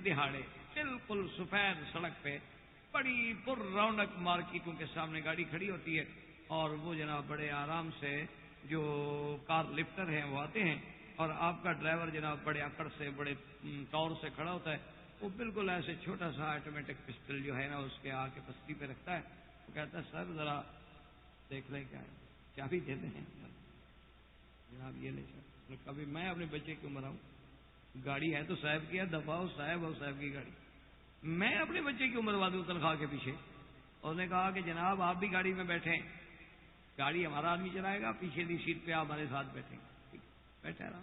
دہاڑے بالکل سفید سڑک پہ بڑی پر رونق مارکیٹوں کے سامنے گاڑی کھڑی ہوتی ہے، اور وہ جناب بڑے آرام سے جو کار لفٹر ہیں وہ آتے ہیں، اور آپ کا ڈرائیور جناب بڑے اکڑ سے بڑے طور سے کھڑا ہوتا ہے، وہ بالکل ایسے چھوٹا سا آٹومیٹک پسٹل جو ہے نا اس کے آ کے پستی پہ رکھتا ہے، وہ کہتا ہے سر ذرا دیکھ لیں کیا ہے، چابی دیتے ہیں جناب یہ لے سر، کبھی میں اپنے بچے کی عمر آؤں، گاڑی ہے تو صاحب کی ہے، دفاع صاحب اور صاحب کی گاڑی، میں اپنے بچے کی عمر وادوں تنخواہ کے پیچھے، اور نے کہا کہ جناب آپ بھی گاڑی میں بیٹھیں، گاڑی ہمارا آدمی چلائے گا، پیچھے کی سیٹ پہ آپ ہمارے ساتھ بیٹھیں، بیٹھے رہا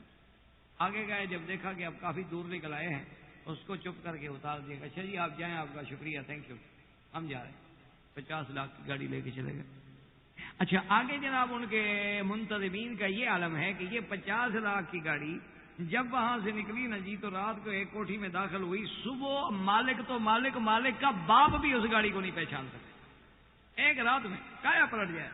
آگے گئے، جب دیکھا کہ اب کافی دور نکل آئے ہیں اس کو چپ کر کے اتار دیا، اچھا جی آپ جائیں، آپ کا شکریہ، تھینک یو، ہم جا رہے ہیں، 50 لاکھ کی گاڑی لے کے چلے گئے۔ اچھا آگے جناب ان کے منتظمین کا یہ عالم ہے کہ یہ 50 لاکھ کی گاڑی جب وہاں سے نکلی نا جی تو رات کو ایک کوٹھی میں داخل ہوئی، صبح مالک تو مالک، مالک کا باپ بھی اس گاڑی کو نہیں پہچان سکتا، ایک رات میں کایا پلٹ جائے،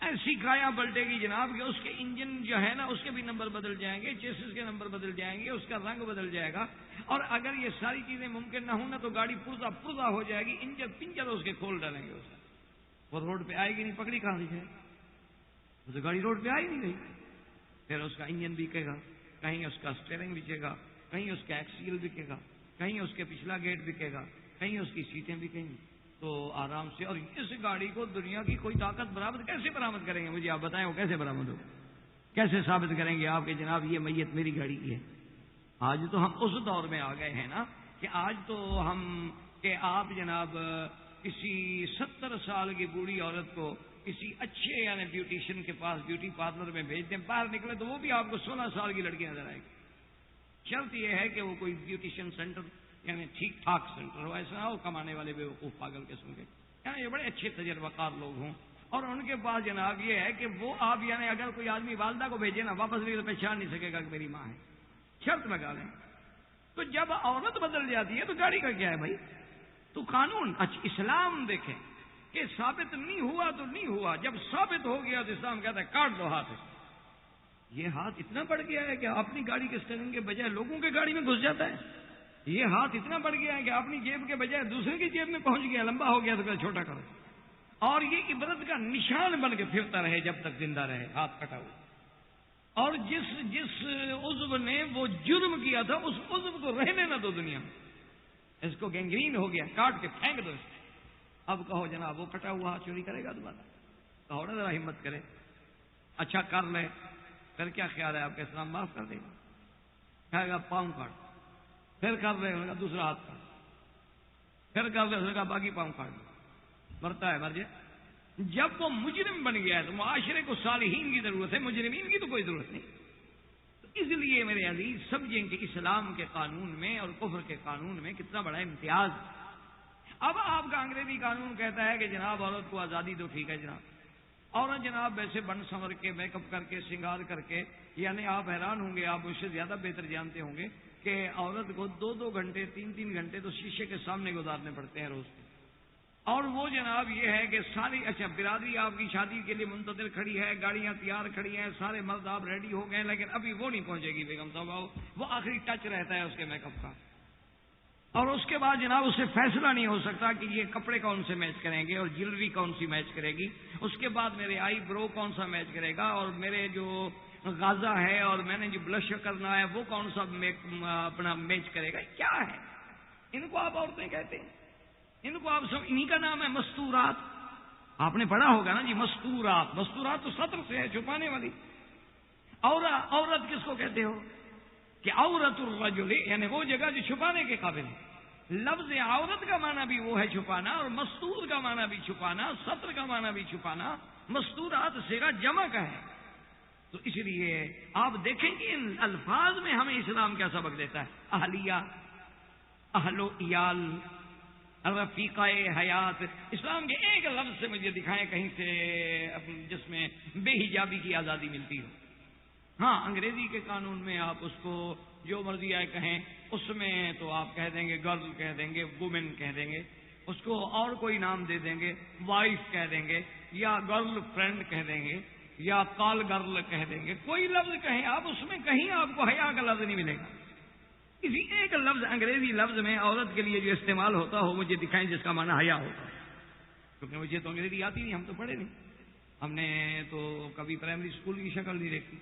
ایسی کایا پلٹے گی جناب کہ اس کے انجن جو ہے نا اس کے بھی نمبر بدل جائیں گے، چیسس کے نمبر بدل جائیں گے، اس کا رنگ بدل جائے گا، اور اگر یہ ساری چیزیں ممکن نہ ہوں نا تو گاڑی پرزا پرزا ہو جائے گی، انجن پنجر اس کے کھول ڈالیں گے، اس وہ روڈ پہ آئے گی نہیں، پکڑی کہاں سے وہ تو گاڑی روڈ پہ آئی نہیں گئی، پھر اس کا انجن بکے گا، کہیں اس کا اسٹیئرنگ بکے گا، کہیں اس کا ایکسیل بکے گا، کہیں اس کے پچھلا گیٹ بکے گا، کہیں اس کی سیٹیں بکیں گی، تو آرام سے، اور اس گاڑی کو دنیا کی کوئی طاقت برآمد کیسے برآمد کریں گے؟ مجھے آپ بتائیں وہ کیسے برآمد ہو، کیسے ثابت کریں گے آپ کہ جناب یہ میت میری گاڑی کی ہے؟ آج تو ہم اس دور میں آ گئے ہیں نا کہ آج تو ہم کہ آپ جناب کسی 70 سال کی بوڑھی عورت کو کسی اچھے یعنی بیوٹیشین کے پاس بیوٹی پارلر میں بھیج دیں، باہر نکلے تو وہ بھی آپ کو 16 سال کی لڑکی نظر آئے گی، شرط یہ ہے کہ وہ کوئی بیوٹیشین سینٹر یعنی ٹھیک ٹھاک سینٹر ہو، ایسا نہ ہو کمانے والے بے وقوف پاگل قسم کے، یعنی یہ بڑے اچھے تجربہ کار لوگ ہوں، اور ان کے پاس جناب یہ ہے کہ وہ آپ یعنی اگر کوئی آدمی والدہ کو بھیجے نا واپس بھی تو پہچان نہیں سکے گا کہ میری ماں ہے، شرط لگا لیں۔ تو جب عورت بدل جاتی ہے تو گاڑی کا کیا ہے بھائی؟ تو قانون اچھا اسلام دیکھیں کہ ثابت نہیں ہوا تو نہیں ہوا، جب ثابت ہو گیا تو اسلام کہتا ہے کاٹ دو ہاتھ۔ یہ ہاتھ اتنا بڑھ گیا ہے کہ اپنی گاڑی کے اسٹیئرنگ کے بجائے لوگوں کی گاڑی میں گھس جاتا ہے، یہ ہاتھ اتنا بڑھ گیا ہے کہ اپنی جیب کے بجائے دوسرے کی جیب میں پہنچ گیا، لمبا ہو گیا تو چھوٹا کرو، اور یہ عبرت کا نشان بن کے پھرتا رہے جب تک زندہ رہے ہاتھ کٹا ہوا، اور جس عضو نے وہ جرم کیا تھا اس عضو کو رہنے نہ دو دنیا میں، اس کو گینگرین ہو گیا، کاٹ کے پھینک دو اس کو۔ اب کہو جناب وہ کٹا ہوا ہاتھ چوری کرے گا دوبارہ؟ کہو نا ذرا ہمت کرے، اچھا کر لے، پھر کیا خیال ہے آپ کا اسلام معاف کر دے گا؟ کہے گا پاؤں کاٹ، پھر کر لے گا دوسرا ہاتھ کاٹ، پھر کر لے گا باقی پاؤں کاٹ، مرتا ہے مر جائے۔ جب وہ مجرم بن گیا ہے تو معاشرے کو صالحین کی ضرورت ہے، مجرمین کی تو کوئی ضرورت نہیں۔ تو اس لیے میرے عزیز سمجھیں کہ اسلام کے قانون میں اور کفر کے قانون میں کتنا بڑا امتیاز۔ اب آپ کا انگریزی قانون کہتا ہے کہ جناب عورت کو آزادی دو، ٹھیک ہے جناب، عورت جناب ویسے بن سنور کے میک اپ کر کے سنگار کر کے، یعنی آپ حیران ہوں گے، آپ مجھ سے زیادہ بہتر جانتے ہوں گے کہ عورت کو 2 گھنٹے 3 گھنٹے تو شیشے کے سامنے گزارنے پڑتے ہیں روز کے، اور وہ جناب یہ ہے کہ ساری اچھا برادری آپ کی شادی کے لیے منتظر کھڑی ہے، گاڑیاں تیار کھڑی ہیں، سارے مرد آپ ریڈی ہو گئے، لیکن ابھی وہ نہیں پہنچے گی بیگم صاحب، وہ آخری ٹچ رہتا ہے اس کے میک اپ کا، اور اس کے بعد جناب اس سے فیصلہ نہیں ہو سکتا کہ یہ کپڑے کون سے میچ کریں گے اور جیولری کون سی میچ کرے گی، اس کے بعد میرے آئی برو کون سا میچ کرے گا، اور میرے جو غازہ ہے اور میں نے جو بلش کرنا ہے وہ کون سا اپنا میچ کرے گا، کیا ہے؟ ان کو آپ عورتیں کہتے ہیں، ان کو آپ سب، انہی کا نام ہے مستورات۔ آپ نے پڑھا ہوگا نا جی مستورات، مستورات تو سطر سے ہے، چھپانے والی۔ عورت کس کو کہتے ہو؟ کہ عورت الرجل یعنی وہ جگہ جو چھپانے کے قابل ہے۔ لفظ عورت کا معنی بھی وہ ہے چھپانا، اور مستور کا معنی بھی چھپانا، سطر کا معنی بھی چھپانا، مستورات صیغہ جمع کا ہے۔ تو اس لیے آپ دیکھیں کہ ان الفاظ میں ہمیں اسلام کیا سبق دیتا ہے، اہلیہ، اہل و عیال، رفیقہ حیات۔ اسلام کے ایک لفظ سے مجھے دکھائیں کہیں سے جس میں بے حجابی کی آزادی ملتی ہو۔ ہاں انگریزی کے قانون میں آپ اس کو جو مرضی آئے کہیں، اس میں تو آپ کہہ دیں گے گرل کہہ دیں گے، وومن کہہ دیں گے، اس کو اور کوئی نام دے دیں گے، وائف کہہ دیں گے، یا گرل فرینڈ کہہ دیں گے، یا کال گرل کہہ دیں گے، کوئی لفظ کہیں آپ، اس میں کہیں آپ کو حیا کا لفظ نہیں ملے گا۔ کسی ایک لفظ انگریزی لفظ میں عورت کے لیے جو استعمال ہوتا ہو مجھے دکھائیں جس کا معنی حیا ہوتا ہے، کیونکہ مجھے تو انگریزی آتی نہیں، ہم تو پڑھے نہیں، ہم نے تو کبھی پرائمری اسکول کی شکل نہیں دیکھی۔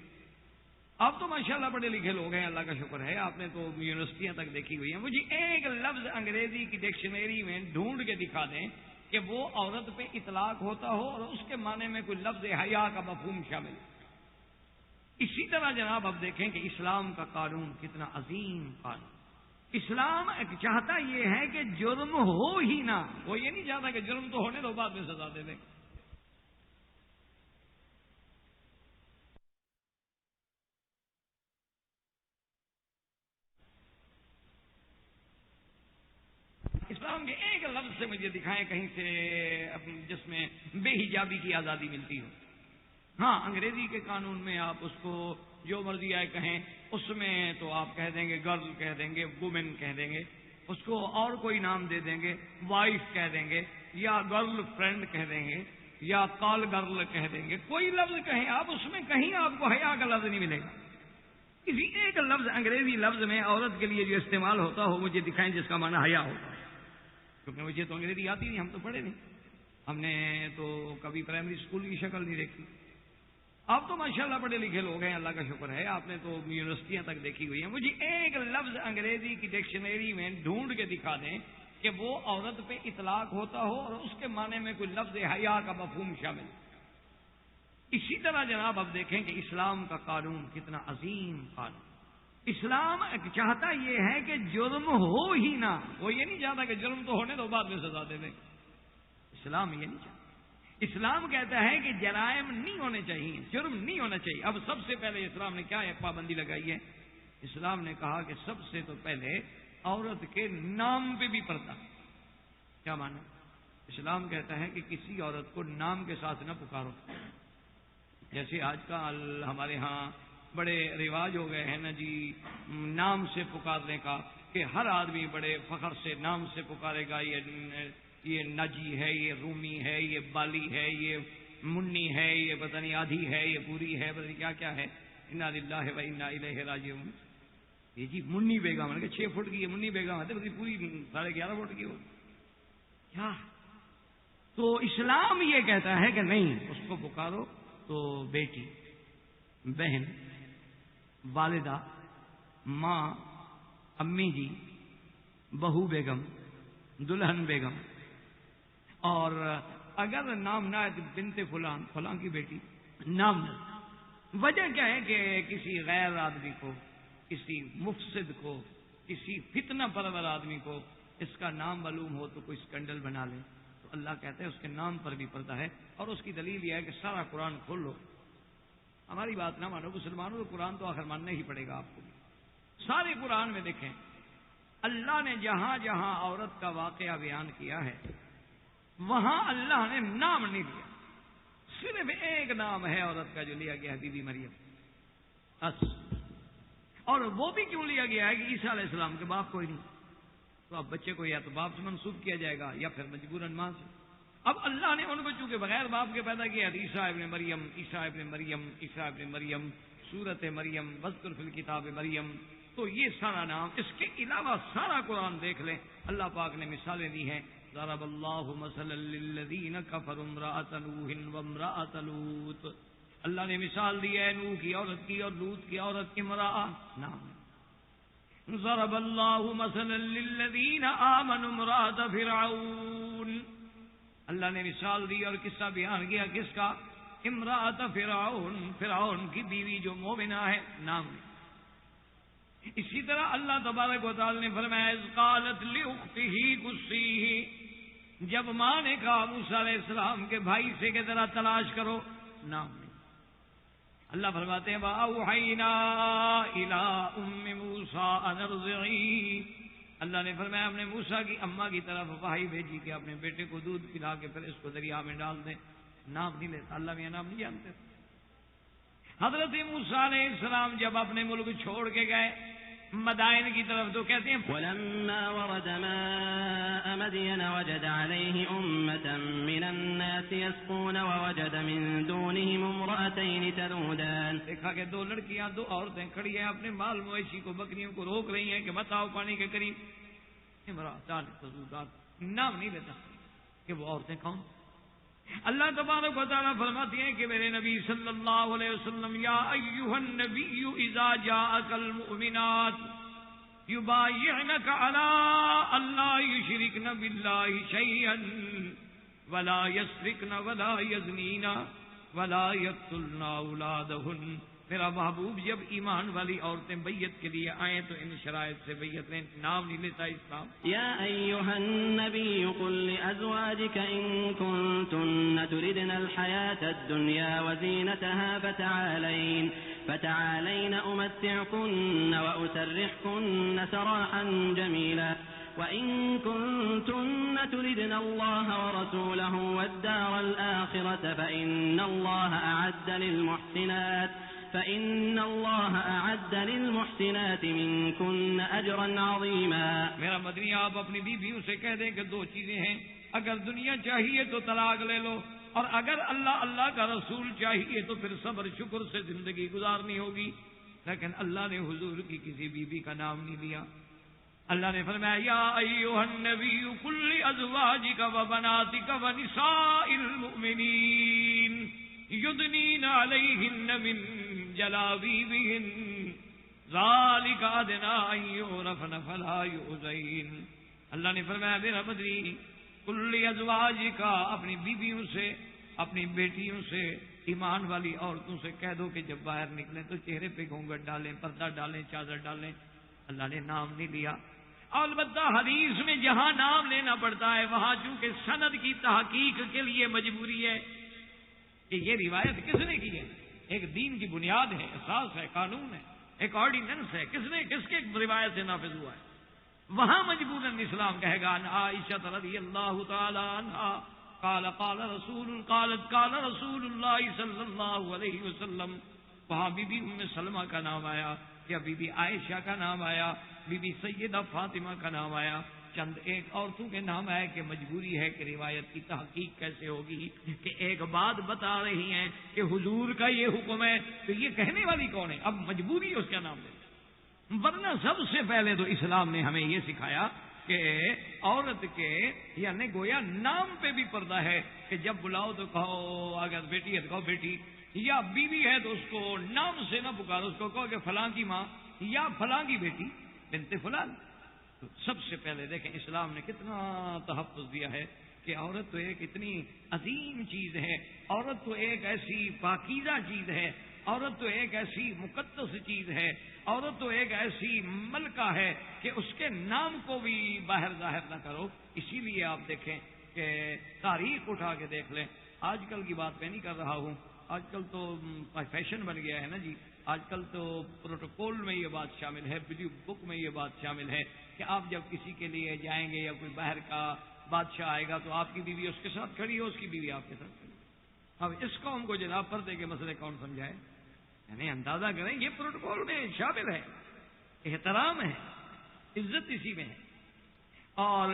آپ تو ماشاءاللہ پڑھے لکھے لوگ ہیں، اللہ کا شکر ہے، آپ نے تو یونیورسٹیاں تک دیکھی ہوئی ہیں۔ مجھے ایک لفظ انگریزی کی ڈکشنری میں ڈھونڈ کے دکھا دیں کہ وہ عورت پہ اطلاق ہوتا ہو اور اس کے معنی میں کوئی لفظ حیا کا مفہوم شامل ہے۔ اسی طرح جناب اب دیکھیں کہ اسلام کا قانون کتنا عظیم قانون۔ اسلام چاہتا یہ ہے کہ جرم ہو ہی نہ، وہ یہ نہیں چاہتا کہ جرم تو ہونے دو بعد میں سزا دے دیں۔ اسلام کے ایک لفظ سے مجھے دکھائیں کہیں سے جس میں بے حجابی کی آزادی ملتی ہو۔ ہاں، انگریزی کے قانون میں آپ اس کو جو مرضی آئے کہیں، اس میں تو آپ کہہ دیں گے گرل کہہ دیں گے، وومن کہہ دیں گے، اس کو اور کوئی نام دے دیں گے، وائف کہہ دیں گے، یا گرل فرینڈ کہہ دیں گے، یا کال گرل کہہ دیں گے، کوئی لفظ کہیں آپ، اس میں کہیں آپ کو حیا کا لفظ نہیں ملے گا۔ کسی ایک لفظ انگریزی لفظ میں عورت کے لیے جو استعمال ہوتا ہو مجھے دکھائیں جس کا معنی حیا ہوتا ہے، کیونکہ مجھے تو انگریزی آتی نہیں، ہم تو پڑھے نہیں، ہم نے تو کبھی پرائمری اسکول کی شکل نہیں دیکھی۔ آپ تو ماشاءاللہ پڑھے لکھے لوگ ہیں، اللہ کا شکر ہے، آپ نے تو یونیورسٹیاں تک دیکھی ہوئی ہیں۔ مجھے ایک لفظ انگریزی کی ڈکشنری میں ڈھونڈ کے دکھا دیں کہ وہ عورت پہ اطلاق ہوتا ہو اور اس کے معنی میں کوئی لفظ حیا کا مفہوم شامل ہے۔ اسی طرح جناب اب دیکھیں کہ اسلام کا قانون کتنا عظیم قانون۔ اسلام چاہتا یہ ہے کہ جرم ہو ہی نہ، وہ یہ نہیں چاہتا کہ جرم تو ہونے دو بعد میں سزا دے دیں۔ اسلام یہ نہیں چاہتا۔ اسلام کہتا ہے کہ جرائم نہیں ہونے چاہیے، جرم نہیں ہونا چاہیے۔ اب سب سے پہلے اسلام نے کیا ایک پابندی لگائی ہے؟ اسلام نے کہا کہ سب سے تو پہلے عورت کے نام پہ بھی پردہ۔ کیا معنی؟ اسلام کہتا ہے کہ کسی عورت کو نام کے ساتھ نہ پکارو، جیسے آج کل ہمارے ہاں بڑے رواج ہو گئے ہیں نا جی، نام سے پکارنے کا، کہ ہر آدمی بڑے فخر سے نام سے پکارے گا، یہ ناجی ہے، یہ رومی ہے، یہ بالی ہے، یہ منی ہے، یہ پتہ نہیں آدھی ہے، یہ پوری ہے، پتہ نہیں کیا کیا ہے۔ انا للہ و انا الیہ راجعون۔ یہ جی منی بیگم ہے کہ 6 فٹ کی یہ منی بیگم ہے، پوری 11.5 فٹ کی ہو کیا؟ تو اسلام یہ کہتا ہے کہ نہیں، اس کو پکارو تو بیٹی، بہن، والدہ، ماں، امی جی، بہو بیگم، دلہن بیگم، اور اگر نام نہ ہے تو بنت فلان، فلان کی بیٹی، نام نہ۔ وجہ کیا ہے کہ کسی غیر آدمی کو، کسی مفسد کو، کسی فتنہ پرور آدمی کو اس کا نام معلوم ہو تو کوئی اسکینڈل بنا لے، تو اللہ کہتے ہیں اس کے نام پر بھی پردہ ہے۔ اور اس کی دلیل یہ ہے کہ سارا قرآن کھول لو، ہماری بات نہ مانو مسلمانوں، تو قرآن تو آخر ماننا ہی پڑے گا آپ کو بھی۔ سارے قرآن میں دیکھیں اللہ نے جہاں جہاں عورت کا واقعہ بیان کیا ہے وہاں اللہ نے نام نہیں لیا، صرف ایک نام ہے عورت کا جو لیا گیا ہے، بی بی مریم بس۔ اور وہ بھی کیوں لیا گیا ہے کہ عیسیٰ علیہ السلام کے باپ کوئی نہیں، تو اب بچے کو یا تو باپ سے منسوب کیا جائے گا یا پھر مجبوراً ماں سے۔ اب اللہ نے ان کو چونکہ بغیر باپ کے پیدا کیا، عیسیٰ ابن مریم، عیسیٰ ابن مریم، عیسیٰ ابن مریم، سورت مریم، واذکر فی الکتاب مریم، تو یہ سارا نام۔ اس کے علاوہ سارا قرآن دیکھ لیں، اللہ پاک نے مثالیں دی ہیں۔ ضرب اللہ مثلا للذین کفروا امرأۃ نوح وامرأۃ لوط، اللہ نے مثال دی ہے نوح کی عورت کی اور لوط کی عورت، امرأہ نام۔ ضرب اللہ مثلا للذین آمنوا امرأۃ فرعون، اللہ نے مثال دی اور قصہ بیان کیا کس کا؟ امرأۃ فرعون، فرعون کی بیوی جو مومنہ ہے، نام۔ اسی طرح اللہ تبارک و تعالی نے فرمایا اذ قالت لاختہ قصیہ، جب ماں نے کہا موسیٰ علیہ السلام کے بھائی سے کہ ذرا تلاش کرو، نام نہیں۔ اللہ فرماتے ہیں وَأَوْحَيْنَا إِلَىٰ أُمِّ مُوسَىٰ أَنِ ارْضِعِيهِ، اللہ نے فرمایا ہم نے موسیٰ کی اماں کی طرف وحی بھیجی کہ اپنے بیٹے کو دودھ پلا کے پھر اس کو دریا میں ڈال دیں، نام نہیں لیتا اللہ، میاں نام نہیں جانتے۔ حضرت موسیٰ علیہ السلام جب اپنے ملک چھوڑ کے گئے مدائن کی طرف تو کہتے ہیں ولما ورد ماء مدين وجد عليه أمة من الناس يسقون ووجد من دونهم امرأتين تذودان. دیکھا کہ دو لڑکیاں دو عورتیں کھڑی ہیں اپنے مال مویشی کو بکریوں کو روک رہی ہیں کہ مت آؤ پانی کے قریب. امرأتان تذودان نام نہیں لیتا کہ وہ عورتیں کون. اللہ تبارک و تعالیٰ فرماتی ہیں کہ میرے نبی صلی اللہ علیہ وسلم یا ایھا النبی اذا جاءک المؤمنات یبایعنک علی الا یشرکن باللہ شیئا ولا یسرقن ولا یزنین ولا یقتلن اولادہن. میرا محبوب جب ایمان والی عورتیں بیعت کے لیے آئیں تو ان شرائط سے بیعت لیں. نام نہیں لیتا اسلام. یا ایھا النبی قل لأزواجک ان کنتن تردن الحیاة الدنیا وزینتها فتعالین امتعکن واسرحکن سراحا جمیلا وإن كنتن تردن الله ورسوله والدار الآخرة فإن الله أعد للمحسنات منكن أجرا عظيما. میرا مدنی آپ اپنی بیویوں سے کہہ دیں کہ دو چیزیں ہیں. اگر دنیا چاہیے تو طلاق لے لو, اور اگر اللہ کا رسول چاہیے تو پھر صبر شکر سے زندگی گزارنی ہوگی. لیکن اللہ نے حضور کی کسی بیوی کا نام نہیں لیا. اللہ نے فرمایا یا ایھا النبی قل لأزواجک وبناتک ونساء المؤمنین یدنین علیہن من جلابیبہن ذالک ادنیٰ ان یعرفن فلا یؤذین. اللہ نے فرمایا میرا مدنی قل لأزواجک اپنی بیویوں سے اپنی بیٹیوں سے ایمان والی عورتوں سے کہہ دو کہ جب باہر نکلیں تو چہرے پہ گھونگھٹ ڈالیں, پردہ ڈالیں, چادر ڈالیں. اللہ نے نام نہیں لیا. البتہ حدیث میں جہاں نام لینا پڑتا ہے وہاں چونکہ سند کی تحقیق کے لیے مجبوری ہے کہ یہ روایت کس نے کی ہے. ایک دین کی بنیاد ہے, اساس ہے, قانون ہے, ایک آرڈیننس ہے. کس کے روایت سے نافذ ہوا ہے. وہاں مجبوراً اسلام کہے گا عائشہ رضی اللہ تعالی عنہا قالت قال رسول اللہ صلی اللہ علیہ وسلم. وہاں بی بی ام سلمہ کا نام آیا, یا بی بی عائشہ کا نام آیا, بی بی سیدہ فاطمہ کا نام آیا. چند ایک عورتوں کے نام آئے کہ مجبوری ہے کہ روایت کی تحقیق کیسے ہوگی کہ ایک بات بتا رہی ہیں کہ حضور کا یہ حکم ہے تو یہ کہنے والی کون ہے. اب مجبوری اس کا نام لینا. ورنہ سب سے پہلے تو اسلام نے ہمیں یہ سکھایا کہ عورت کے یعنی گویا نام پہ بھی پردہ ہے کہ جب بلاؤ تو کہو, اگر بیٹی ہے تو کہو بیٹی, یا بیوی ہے تو اس کو نام سے نہ پکارو, اس کو کہو کہ فلاں کی ماں یا فلاں کی بیٹی بنت فلان. تو سب سے پہلے دیکھیں اسلام نے کتنا تحفظ دیا ہے کہ عورت تو ایک اتنی عظیم چیز ہے, عورت تو ایک ایسی پاکیزہ چیز ہے, عورت تو ایک ایسی مقدس چیز ہے, عورت تو ایک ایسی ملکہ ہے کہ اس کے نام کو بھی باہر ظاہر نہ کرو. اسی لیے آپ دیکھیں کہ تاریخ اٹھا کے دیکھ لیں. آج کل کی بات میں نہیں کر رہا ہوں, آج کل تو فیشن بن گیا ہے نا جی. آج کل تو پروٹوکول میں یہ بات شامل ہے, ویڈیو بک میں یہ بات شامل ہے کہ آپ جب کسی کے لیے جائیں گے یا کوئی باہر کا بادشاہ آئے گا تو آپ کی بیوی اس کے ساتھ کھڑی ہو, اس کی بیوی آپ کے ساتھ کھڑی. اب اس قوم کو جناب پردے کے مسئلے کون سمجھائے؟ یعنی اندازہ کریں یہ پروٹوکول میں شامل ہے, احترام ہے, عزت اسی میں ہے. اور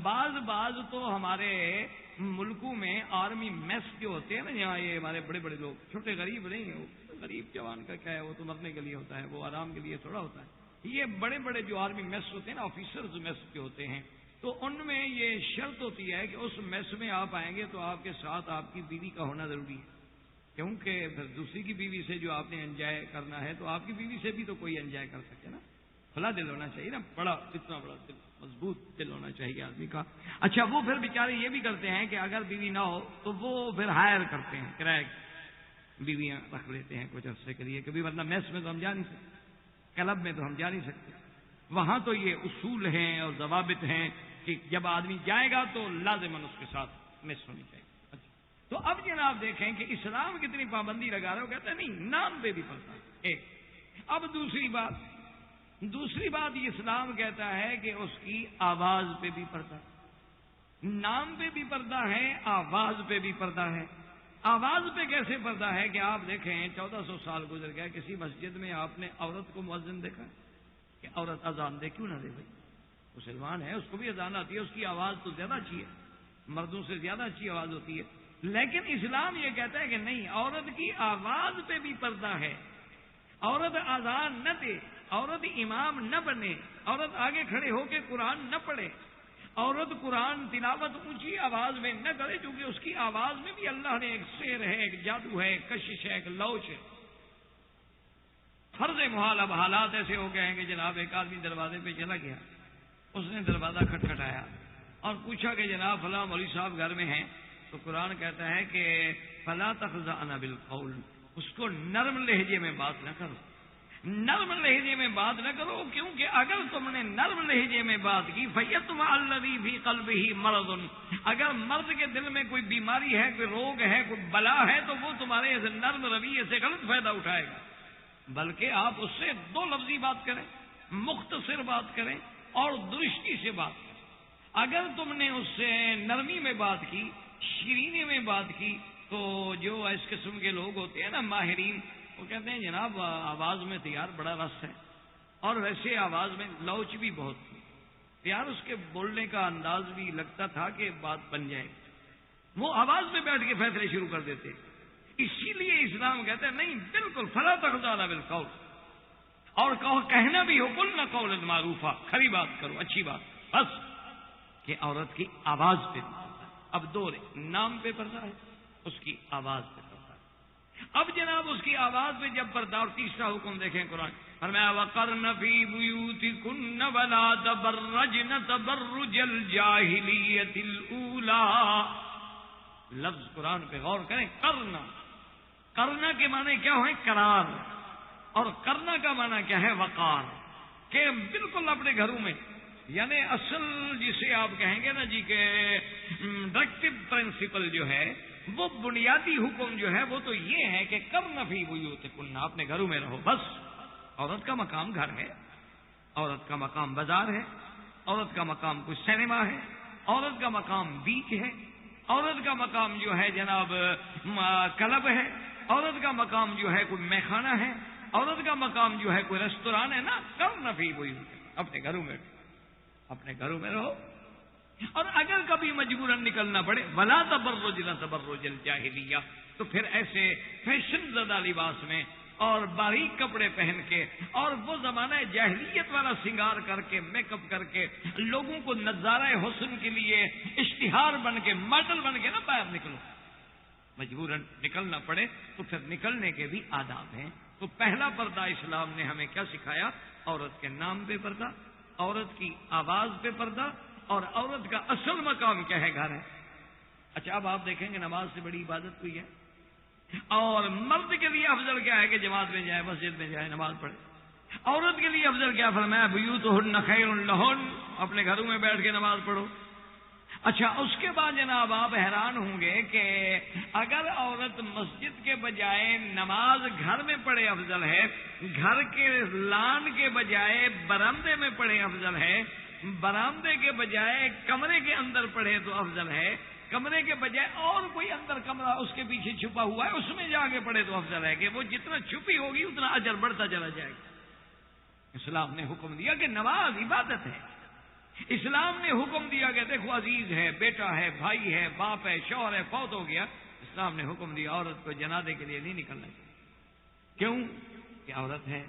بعض تو ہمارے ملکوں میں آرمی میس جو ہوتے ہیں نا, یہاں یہ ہمارے بڑے بڑے لوگ, چھوٹے غریب نہیں ہیں, وہ غریب جوان کا کیا ہے, وہ تو مرنے کے لیے ہوتا ہے, وہ آرام کے لیے تھوڑا ہوتا ہے. یہ بڑے بڑے جو آرمی میس ہوتے ہیں نا, آفیسرز میس جو ہوتے ہیں, تو ان میں یہ شرط ہوتی ہے کہ اس میس میں آپ آئیں گے تو آپ کے ساتھ آپ کی بیوی کا ہونا ضروری ہے, کیونکہ پھر دوسری کی بیوی سے جو آپ نے انجوائے کرنا ہے تو آپ کی بیوی سے بھی تو کوئی انجوائے کر سکے نا. کھلا دل ہونا چاہیے نا, اتنا بڑا دل, مضبوط دل ہونا چاہیے آدمی کا. اچھا وہ پھر بیچارے یہ بھی کرتے ہیں کہ اگر بیوی نہ ہو تو وہ پھر ہائر کرتے ہیں, کرایہ بیویاں رکھ لیتے ہیں کچھ عرصے کے لیے, کبھی ورنہ میس میں تو ہم جا نہیں سکتے, کلب میں تو ہم جا نہیں سکتے. وہاں تو یہ اصول ہیں اور ضوابط ہیں کہ جب آدمی جائے گا تو لازماً اس کے ساتھ میس ہونی چاہیے. اچھا تو اب جناب دیکھیں کہ اسلام کتنی پابندی لگا رہا ہے. وہ کہتا ہے نہیں, نام پہ بھی پڑتا ہے ایک. اب دوسری بات یہ اسلام کہتا ہے کہ اس کی آواز پہ بھی پردہ, نام پہ بھی پردہ ہے, آواز پہ بھی پردہ ہے. آواز پہ کیسے پردہ ہے کہ آپ دیکھیں 1400 سال گزر گیا, کسی مسجد میں آپ نے عورت کو مؤذن دیکھا؟ کہ عورت اذان دے کیوں نہ دے بھائی، مسلمان ہے، اس کو بھی اذان آتی ہے، اس کی آواز تو زیادہ اچھی ہے، مردوں سے زیادہ اچھی آواز ہوتی ہے، لیکن اسلام یہ کہتا ہے کہ نہیں، عورت کی آواز پہ بھی پردہ ہے، عورت اذان نہ دے، عورت امام نہ بنے، عورت آگے کھڑے ہو کے قرآن نہ پڑھے، عورت قرآن تلاوت اونچی آواز میں نہ کرے، کیونکہ اس کی آواز میں بھی اللہ نے ایک سحر ہے، ایک جادو ہے، ایک کشش ہے، ایک لوچ ہے۔ فرض محال اب حالات ایسے ہو گئے ہیں کہ جناب ایک آدمی دروازے پہ چلا گیا، اس نے دروازہ کھٹکھٹایا اور پوچھا کہ جناب فلاں مولوی صاحب گھر میں ہیں، تو قرآن کہتا ہے کہ فلا تخضعن بالقول، اس کو نرم لہجے میں بات نہ کرو، نرم لہجے میں بات نہ کرو، کیونکہ اگر تم نے نرم لہجے میں بات کی فَيَطْمَعَ الَّذِي فِي قَلْبِهِ مَرَضٌ، اگر مرد کے دل میں کوئی بیماری ہے، کوئی روگ ہے، کوئی بلا ہے، تو وہ تمہارے اس نرم رویے سے غلط فائدہ اٹھائے گا، بلکہ آپ اس سے دو لفظی بات کریں، مختصر بات کریں اور درستی سے بات کریں۔ اگر تم نے اس سے نرمی میں بات کی، شیرینی میں بات کی، تو جو اس قسم کے لوگ ہوتے ہیں نا ماہرین، وہ کہتے ہیں جناب آواز میں تو یار بڑا رس ہے، اور ویسے آواز میں لوچ بھی بہت تھی یار، اس کے بولنے کا انداز بھی لگتا تھا کہ بات بن جائے، وہ آواز میں بیٹھ کے فیصلے شروع کر دیتے۔ اسی لیے اسلام کہتا ہے نہیں، بالکل فلا تخضعن بالقول، اور کہنا بھی ہو قلنا قولا معروفا، کھری بات کرو، اچھی بات، بس کہ عورت کی آواز پہ پردہ۔ اب دو نام پہ پردہ ہے، اس کی آواز پہ پردہ ہے۔ اب جناب اس کی آواز پہ جب پردہ، اور تیسرا حکم دیکھیں قرآن فرمایا وَقَرْنَ فِي بُيُوتِكُنَّ وَلَا تَبَرَّجْنَ تَبَرُّجَ الْجَاهِلِيَّةِ الْأُولَىٰ، لفظ قرآن پہ غور کریں، کرنا، کرنا کے معنی کیا ہوئے؟ قرار، اور کرنا کا معنی کیا ہے؟ وقار، کہ بالکل اپنے گھروں میں، یعنی اصل جسے آپ کہیں گے نا جی کہ ڈائریکٹو پرنسپل جو ہے، وہ بنیادی حکم جو ہے وہ تو یہ ہے کہ کرنا فی بیوتکن، اپنے گھروں میں رہو، بس۔ عورت کا مقام گھر ہے، عورت کا مقام بازار ہے، عورت کا مقام کوئی سینما ہے، عورت کا مقام بیچ ہے، عورت کا مقام جو ہے جناب کلب ہے، عورت کا مقام جو ہے کوئی میخانہ ہے، عورت کا مقام جو ہے کوئی ریستوران ہے نا۔ کرنا فی بیوتکن، اپنے گھروں میں، اپنے گھروں میں رہو، اور اگر کبھی مجبوراً نکلنا پڑے ولا تبرجن تبرج الجاہلیہ، تو پھر ایسے فیشن زدہ لباس میں اور باریک کپڑے پہن کے اور وہ زمانہ جاہلیت والا سنگار کر کے، میک اپ کر کے، لوگوں کو نظارہ حسن کے لیے اشتہار بن کے، ماڈل بن کے نہ باہر نکلو، مجبوراً نکلنا پڑے تو پھر نکلنے کے بھی آداب ہیں۔ تو پہلا پردہ اسلام نے ہمیں کیا سکھایا؟ عورت کے نام پہ پردہ، عورت کی آواز پہ پردہ، اور عورت کا اصل مقام کیا ہے؟ گھر ہے۔ اچھا اب آپ دیکھیں گے نماز سے بڑی عبادت کوئی ہے؟ اور مرد کے لیے افضل کیا ہے کہ جماعت میں جائے، مسجد میں جائے، نماز پڑھے۔ عورت کے لیے افضل کیا فرمایا؟ بیوتہن خیر لہن، اپنے گھروں میں بیٹھ کے نماز پڑھو۔ اچھا اس کے بعد جناب آپ حیران ہوں گے کہ اگر عورت مسجد کے بجائے نماز گھر میں پڑھے افضل ہے، گھر کے لان کے بجائے برآمدے میں پڑھے افضل ہے، برآمدے کے بجائے کمرے کے اندر پڑھے تو افضل ہے، کمرے کے بجائے اور کوئی اندر کمرہ اس کے پیچھے چھپا ہوا ہے اس میں جا کے پڑھے تو افضل ہے، کہ وہ جتنا چھپی ہوگی اتنا اجر بڑھتا چلا جائے گا۔ اسلام نے حکم دیا کہ نماز عبادت ہے، اسلام نے حکم دیا کہ دیکھو عزیز ہے، بیٹا ہے، بھائی ہے، باپ ہے، شوہر ہے، فوت ہو گیا، اسلام نے حکم دیا عورت کو جنازے کے لیے نہیں نکلنا چاہیے۔ کیوں؟ کہ عورت ہے،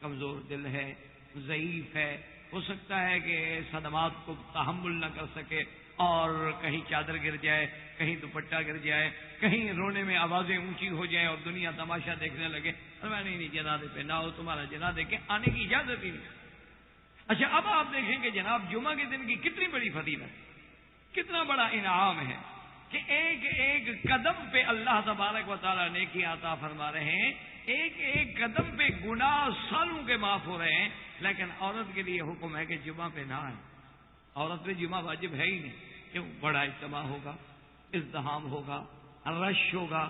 کمزور دل ہے، ضعیف ہے، ہو سکتا ہے کہ صدمات کو تحمل نہ کر سکے اور کہیں چادر گر جائے، کہیں دوپٹہ گر جائے، کہیں رونے میں آوازیں اونچی ہو جائیں اور دنیا تماشا دیکھنے لگے، میں نہیں جنازے پہ نہ ہو، تمہارا جنازے کے آنے کی اجازت ہی نہیں۔ اچھا اب آپ دیکھیں کہ جناب جمعہ کے دن کی کتنی بڑی فضیلت، کتنا بڑا انعام ہے کہ ایک ایک قدم پہ اللہ تبارک و تعالیٰ نیکی عطا فرما رہے ہیں، ایک ایک قدم پہ گناہ سالوں کے معاف ہو رہے ہیں، لیکن عورت کے لیے حکم ہے کہ جمعہ پہ نہ آئے، عورت پہ جمعہ واجب ہے ہی نہیں۔ کیوں؟ بڑا اجتماع ہوگا، ازدحام ہوگا، رش ہوگا،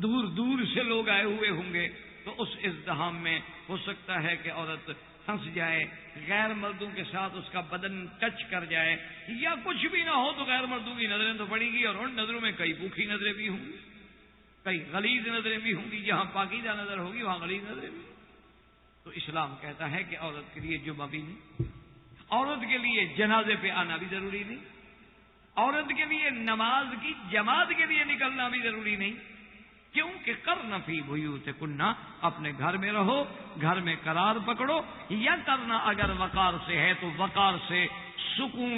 دور دور سے لوگ آئے ہوئے ہوں گے، تو اس ازدحام میں ہو سکتا ہے کہ عورت پھنس جائے، غیر مردوں کے ساتھ اس کا بدن ٹچ کر جائے، یا کچھ بھی نہ ہو تو غیر مردوں کی نظریں تو پڑیں گی، اور ان نظروں میں کئی بھوکھی نظریں بھی ہوں گی، کئی غلیظ نظریں بھی ہوں گی، جہاں پاکیزہ نظر ہوگی وہاں غلیظ نظریں بھی۔ تو اسلام کہتا ہے کہ عورت کے لیے جمعہ بھی نہیں، عورت کے لیے جنازے پہ آنا بھی ضروری نہیں، عورت کے لیے نماز کی جماعت کے لیے نکلنا بھی ضروری نہیں. کیوں کہ کرنا فی بیوتکن، اپنے گھر میں رہو، گھر میں قرار پکڑو. یا کرنا اگر وقار سے ہے تو وقار سے، سکون